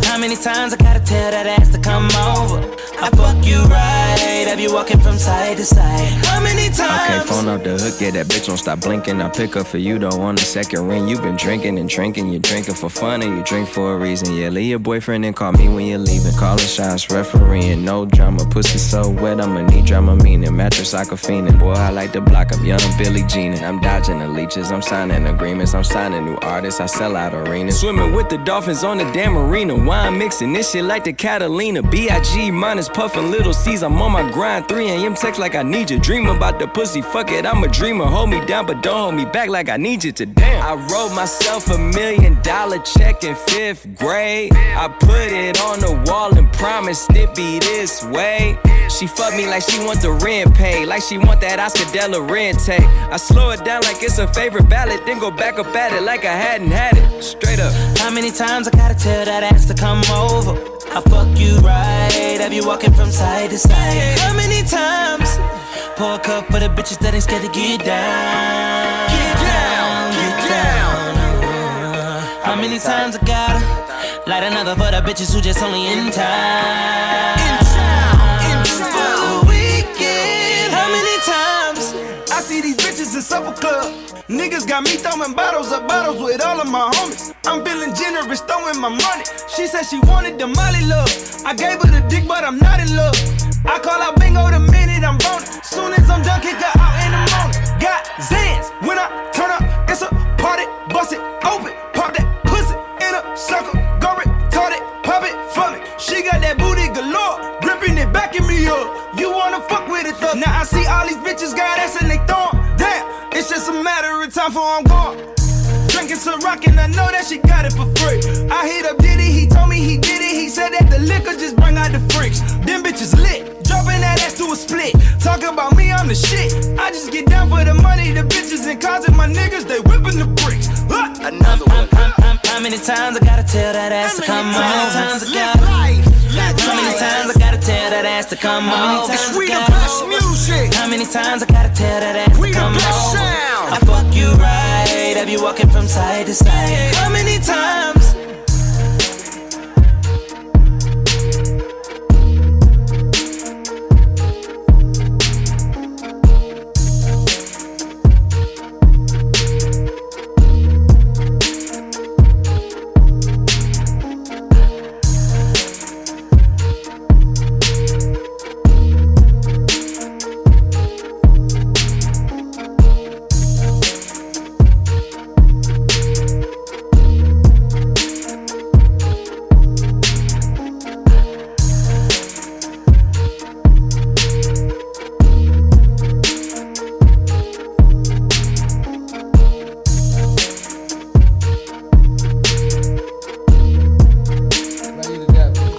How many times I gotta tell that ass to come over? I fuck you right, have you walking from side to side? How many times? I can't phone off the hook, yeah, that bitch won't stop blinking. I pick up for you, though, on the second ring. You been drinking and drinking, you drinking for fun and you drink for a reason. Yeah, leave your boyfriend and call me when you're leaving. Calling shots, refereeing, no drama. Pussy so wet, I'ma need drama meaning. Mattress like a fiendin', boy, I like to block up young Billie Jean. I'm dodging the leeches, I'm signing agreements. I'm signing new artists, I sell out arenas. Swimming with the dolphins on the damn arena. Wine mixing this shit like the Catalina. B.I.G. minus puffin' little C's. I'm on my grind, 3 a.m. text like I need you. Dream about the pussy, fuck it, I'm a dreamer. Hold me down, but don't hold me back like I need you to damn. I wrote myself $1 million check in 5th grade. I put it on the wall and promised it be this way. She fuck me like she want the rent paid, like she want that Oscar De La Renta. I slow it down like it's a favorite ballad, then go back up at it like I hadn't had it. Straight up. How many times I gotta tell that ass to come over? I fuck you right, have you walking from side to side. How many times? Pour a cup for the bitches that ain't scared to get down. Get down, get down. How many times I gotta light another for the bitches who just only in time? For a weekend. How many times I see these bitches in supper club? Niggas got me throwing bottles with all of my homies. I'm feeling generous, throwing my money. She said she wanted the Molly love. I gave her the dick, but I'm not in love. I call out bingo the minute I'm boning. Soon as I'm done, kick her out in the morning. Got Zans, when I turn up, it's a party. Bust it open, pop that pussy in a circle. Go retarded, pop it for me. She got that booty galore, gripping it, backing me up. You wanna fuck with it though? Now I see all these bitches got ass and they throwin'. Damn, it's just a matter of time before I'm gone. Drinking some rock and I know that she got it for free. I hit up Diddy, he told me he did it. He said that the liquor just bring out the freaks. Them bitches lit, dropping that ass to a split. Talking about me, I'm the shit. I just get down for the money. The bitches in cars and my niggas, they whipping the bricks. Another one. How many times I gotta tell that ass to come on? How many times I gotta tell that ass to come on? We the best music. How many times I gotta tell that ass to come on? I fuck you right, have you walking from side to side? How many times?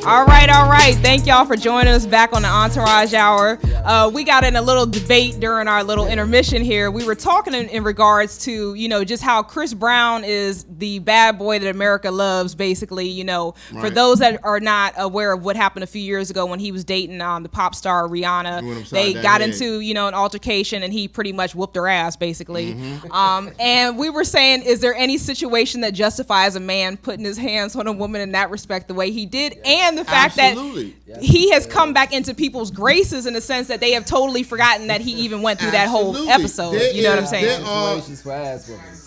All right. Thank y'all for joining us back on the Entourage Hour. We got in a little debate during our little intermission here. We were talking in regards to, you know, just how Chris Brown is the bad boy that America loves, basically, you know. Right. For those that are not aware of what happened a few years ago when he was dating the pop star Rihanna, they got into, you know, an altercation and he pretty much whooped her ass, basically. Mm-hmm. And we were saying, is there any situation that justifies a man putting his hands on a woman in that respect the way he did? Yes. And the fact that he has come back into people's graces in the sense that they have totally forgotten that he even went through that whole episode. You know what I'm saying?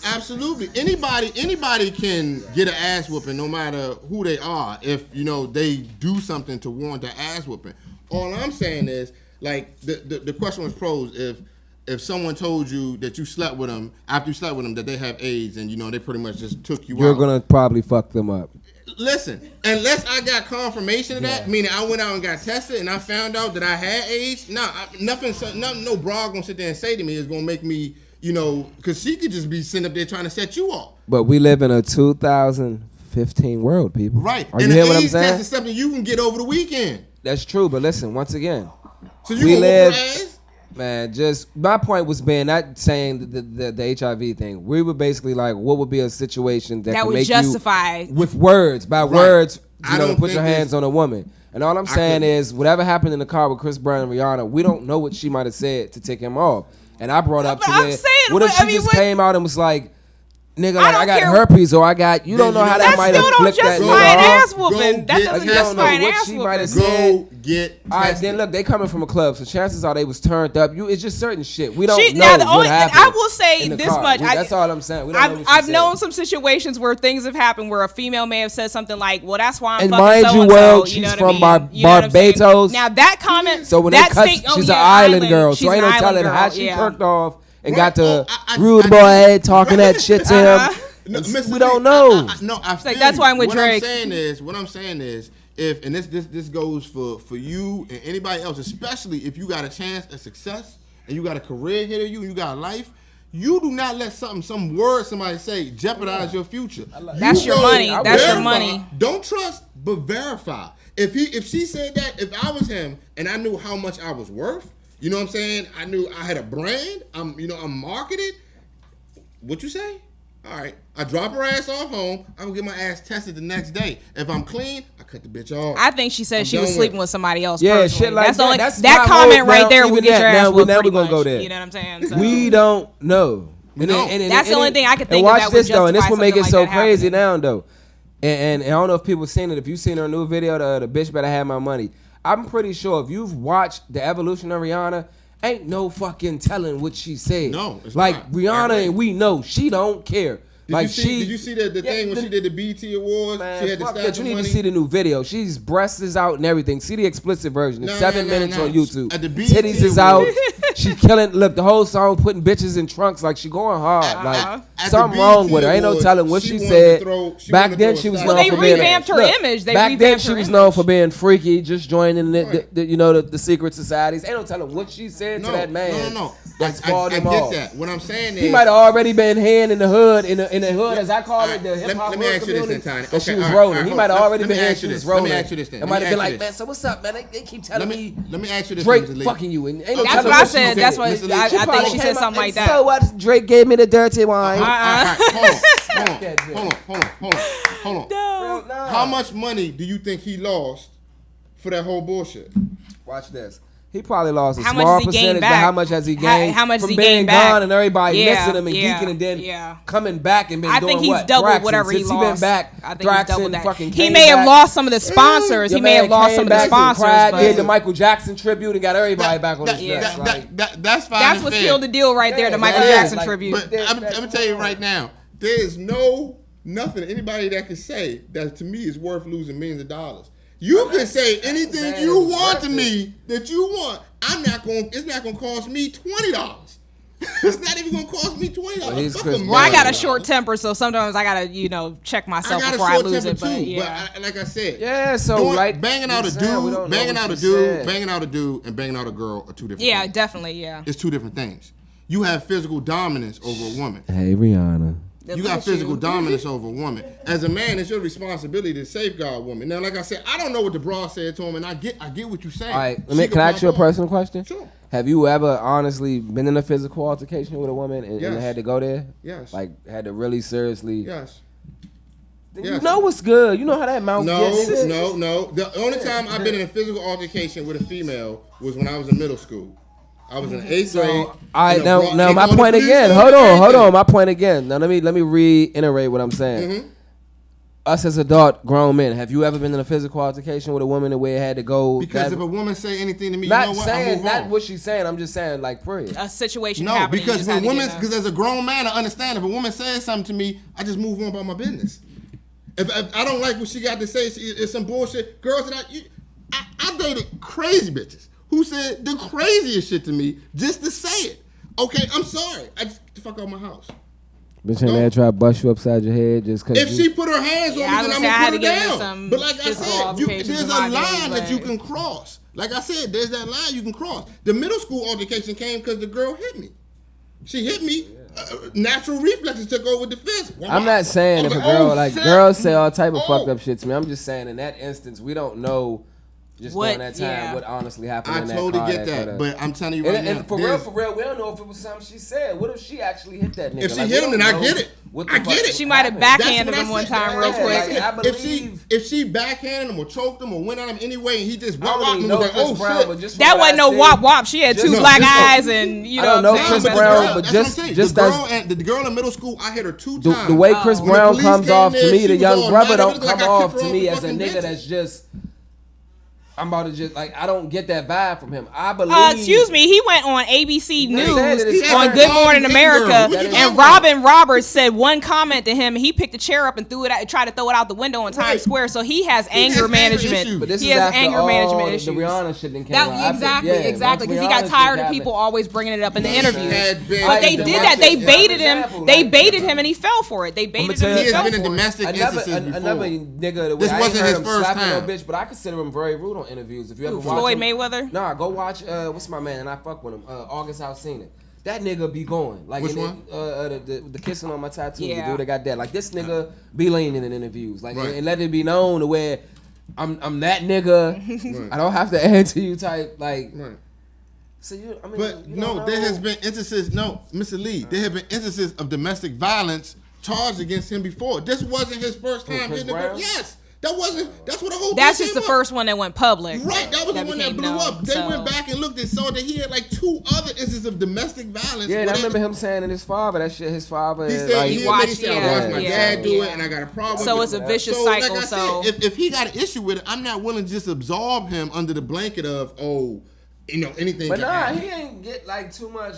Absolutely. Anybody can get an ass whooping no matter who they are if, you know, they do something to warrant an ass whooping. All I'm saying is, like, the question was posed, if someone told you that you slept with them, after you slept with them, that they have AIDS and, you know, they pretty much just took you out. You're going to probably fuck them up. Listen, unless I got confirmation of that, meaning I went out and got tested and I found out that I had AIDS, nothing, no broad gonna sit there and say to me is gonna make me, you know, because she could just be sitting up there trying to set you off. But we live in a 2015 world, people. Right. Are you hear what I'm saying? AIDS test is something you can get over the weekend. That's true, but listen, once again, so you gonna whoop her ass? Man, just my point was being not saying the HIV thing. We were basically like, what would be a situation that would make justify you with words words, you know, put your hands on a woman. And all I'm saying is, whatever happened in the car with Chris Brown and Rihanna, we don't know what she might have said to take him off. And I brought up to where, what if she just came out and was like, nigga, like, I got herpes or I got, you don't know how that might have flipped that nigga off. That doesn't justify an ass whooping. Go get tested. All right, then look, they coming from a club, so chances are they was turned up. It's just certain shit. We don't know what happened. I will say this much. That's all I'm saying. I've known some situations where things have happened where a female may have said something like, well, that's why I'm and fucking mind so-and-so. You, well, she's from Barbados. Now that comment, so when that they cut, she's an island girl, so ain't no telling how she kirked off and got the rude boy talking that shit to him. No, we don't know. That's why I'm with Drake. What I'm saying is, if and this goes for you and anybody else, especially if you got a chance at success and you got a career ahead of you and you got a life, you do not let some word somebody say jeopardize your future. That's your money. That's your money. Don't trust, but verify. If she said that, if I was him and I knew how much I was worth, you know what I'm saying? I knew I had a brand. I'm marketed. What you say? All right, I drop her ass off home. I'm gonna get my ass tested the next day. If I'm clean, I cut the bitch off. I think she said she was sleeping with somebody else. Yeah, personally. shit like that. That's that comment right there will get your ass now whooped. Now we're pretty gonna much, go there. You know what I'm saying? So. We don't know. That's the only thing I can think and of watch that this would though, and this justify will make it something so like that crazy happening. now though. And I don't know if people seen it. If you seen her new video, the bitch better have my money. I'm pretty sure if you've watched the evolution of Rihanna, ain't no fucking telling what she said. No, it's like not. Rihanna, and we know she don't care. Did you see the thing when she did the BET Awards? Man, she had the fuck stack that. of You need money? to see the new video. She's breasts is out and everything. See the explicit version. It's 7 minutes on YouTube. At the BET Titties is out. She killing. Look, the whole song putting bitches in trunks like she going hard. Like something wrong with her. Ain't no telling what she said. Back then she was known for being. They revamped her image. Back then she was known for being freaky, just joining the secret societies. Ain't no telling what she said to that man. No. I get that. What I'm saying is he might have already been hand in the hood, in the hood as I call it, the hip hop Let me ask you this then, Tiny. that she was rolling. He might have already been here. She was rolling. Let me ask you this then. It might have been like, man, so what's up, man? They keep telling me. Let me ask you this. Drake fucking you. And ain't no that's what I said. That's what I think she said something like that. So what? Drake gave me the dirty wine. Hold on. How much money do you think he lost for that whole bullshit? Watch this. He probably lost a how small percentage, but how much has he gained? How much from has he being gained back? gone and everybody missing him and geeking and then coming back and been doing what? I think he's doubled Thraxing. whatever he Since lost. He been back. I think he's doubled that. Fucking he may have lost some of the sponsors. He may have lost some of the sponsors. Did the Michael Jackson tribute and got everybody back on his track. That's fine. That's what sealed the deal right there. The Michael Jackson tribute. But I'm gonna tell you right now, there is nothing anybody that can say that to me is worth losing millions of dollars. You can say anything you want to me that you want. It's not gonna cost me $20. It's not even gonna cost me $20. Well, I got a short temper, so sometimes I gotta, check myself before I lose it. But yeah, but like I said, banging out a dude, banging out a dude, and banging out a girl are two different. Yeah, things. definitely, yeah. It's two different things. You have physical dominance over a woman. Hey, Rihanna. You got physical dominance over a woman. As a man, it's your responsibility to safeguard a woman. Now, like I said, I don't know what the bra said to him, and I get what you're saying. All right, can I ask you a personal question? Sure. Have you ever honestly been in a physical altercation with a woman and had to go there? Yes. Like had to really seriously? Yes. You know what's good. You know how that mouth gets. No. The only time I've been in a physical altercation with a female was when I was in middle school. I was in 8th grade. All right, now my point again. Hold on. My point again. Now let me reiterate what I'm saying. Mm-hmm. Us as adult grown men, have you ever been in a physical altercation with a woman where it had to go? Because if a woman say anything to me, not you know what? I move not on. what she's saying. I'm just saying like period. A situation. No, happening, because when because as a grown man, I understand if a woman says something to me, I just move on about my business. If I don't like what she got to say, it's some bullshit. Girls that I dated crazy bitches who said the craziest shit to me just to say it. Okay, I'm sorry. I just get the fuck out of my house. Bitch ain't there try to bust you upside your head just because. If she put her hands on me, then I'm gonna put her down. But like I said, there's a line that you can cross. Like I said, there's that line you can cross. The middle school altercation came because the girl hit me. She hit me. Natural reflexes took over defense. I'm not saying if a girl girls say all type of fucked up shit to me. I'm just saying in that instance we don't know. Just during that time, what honestly happened in that car. I totally get that, but I'm telling you right now. And for real, we don't know if it was something she said. What if she actually hit that nigga? If she hit him, then I get it. I get it. She might have backhanded him one time real quick. If she backhanded him or choked him or went at him anyway, and he just wop and was like, oh shit. That wasn't no wop. She had two black eyes and, you know. I don't know Chris Brown, but just the girl in middle school, I hit her 2 times. The way Chris Brown comes off to me, the young brother don't come off to me as a nigga that's just... I'm about to just I don't get that vibe from him. I believe. Excuse me, he went on ABC News on Good Morning America, and Robin Roberts said one comment to him. He picked a chair up and threw it out, tried to throw it out the window in Times Square. So he has anger management. But he has anger management issues. The Rihanna shit didn't came out. Exactly, because he got tired of people always bringing it up in the interviews. But they did that. They baited him. They baited him, and he fell for it. They baited him. He has been in domestic instances before. Another nigga. This wasn't his first time. Bitch, but I consider him very rude on interviews. If you ever watch Floyd Mayweather? Nah, go watch what's my man? I fuck with him. August Alsina. That nigga be going. Like which one? The kissing on my tattoo. Yeah. The dude that got that. Like this nigga be leaning in interviews. Like and let it be known to where I'm that nigga. I don't have to answer you type like. Right. So there has been instances. No, Mr. Lee, there have been instances of domestic violence charged against him before. This wasn't his first time hitting the Yes. That's what the whole That's just the first one that went public. Right, that was the one that blew up. They went back and looked and saw that he had like 2 other instances of domestic violence. Yeah, and I remember him saying that his father, his father. He said, I watched my dad do it, and I got a problem. So it's a vicious cycle. Like I said, if he got an issue with it, I'm not willing to just absorb him under the blanket of anything. But he ain't get like too much.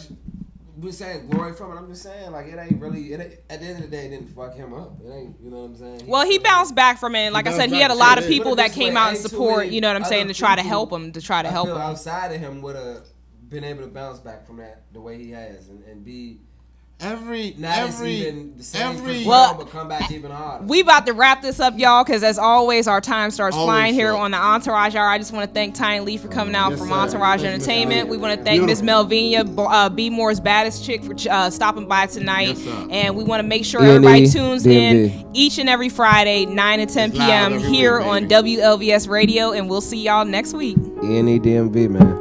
We're saying glory from it. I'm just saying, like, it ain't really. At the end of the day, it didn't fuck him up. It ain't, you know what I'm saying? Well, he bounced back from it. Like I said, he had a lot of people that came out and support. You know what I'm saying? To try to help him. I feel outside of him would have been able to bounce back from that the way he has and be. But come back even harder. We about to wrap this up, y'all, because as always, our time starts flying here on the Entourage Hour. I just want to thank Tiny Lee for coming out from Entourage Entertainment. We want to thank Miss Melvina, B Moore's baddest chick, for stopping by tonight. And we want to make sure everybody tunes in each and every Friday, 9 and 10 p.m. here on WLVS Radio. And we'll see y'all next week. ENEDMV, man.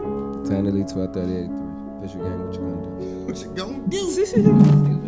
Tiny Lee 1238. Fisher Gang, what you gonna do? What you gonna do?